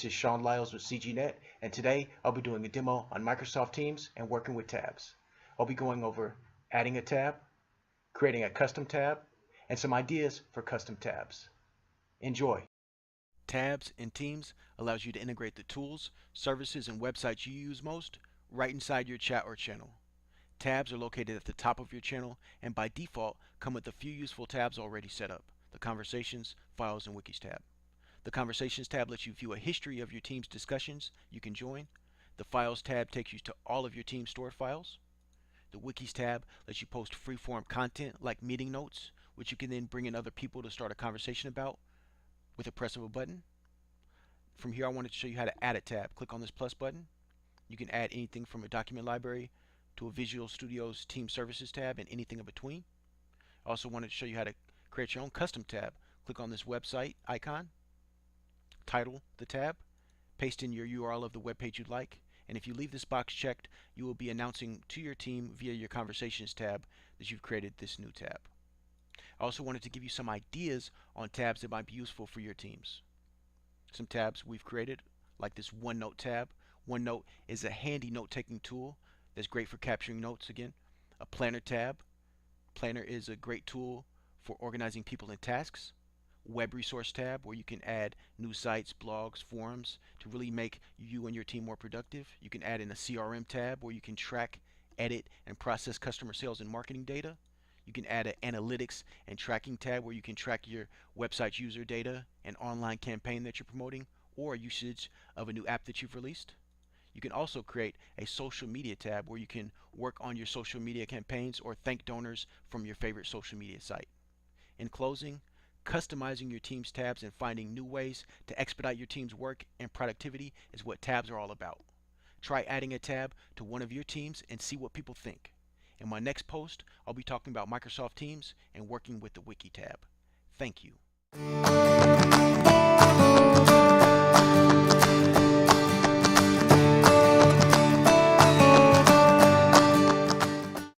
This is Sean Lyles with CGNet, and today I'll be doing a demo on Microsoft Teams and working with tabs. I'll be going over adding a tab, creating a custom tab, and some ideas for custom tabs. Enjoy. Tabs in Teams allows you to integrate the tools, services, and websites you use most right inside your chat or channel. Tabs are located at the top of your channel and by default come with a few useful tabs already set up: the Conversations, Files, and Wikis tab. The Conversations tab lets you view a history of your team's discussions you can join. The Files tab takes you to all of your team's stored files. The Wikis tab lets you post free-form content like meeting notes, which you can then bring in other people to start a conversation about with a press of a button. From here, I wanted to show you how to add a tab. Click on this plus button. You can add anything from a document library to a Visual Studio's Team Services tab and anything in between. I also wanted to show you how to create your own custom tab. Click on this website icon, title the tab, paste in your URL of the web page you'd like, and if you leave this box checked, you will be announcing to your team via your Conversations tab that you've created this new tab. I also wanted to give you some ideas on tabs that might be useful for your teams. Some tabs we've created, like this Onenote tab. Onenote is a handy note-taking tool that's great for capturing notes again. A Planner tab. Planner is a great tool for organizing people in tasks. Web Resource tab, where you can add new sites, blogs, forums to really make you and your team more productive. You can add in a CRM tab where you can track, edit, and process customer sales and marketing data. You can add an Analytics and Tracking tab where you can track your website's user data and online campaign that you're promoting or usage of a new app that you've released. You can also create a Social Media tab where you can work on your social media campaigns or thank donors from your favorite social media site. In closing, customizing your team's tabs and finding new ways to expedite your team's work and productivity is what tabs are all about. Try adding a tab to one of your teams and see what people think. In my next post, I'll be talking about Microsoft Teams and working with the Wiki tab. Thank you.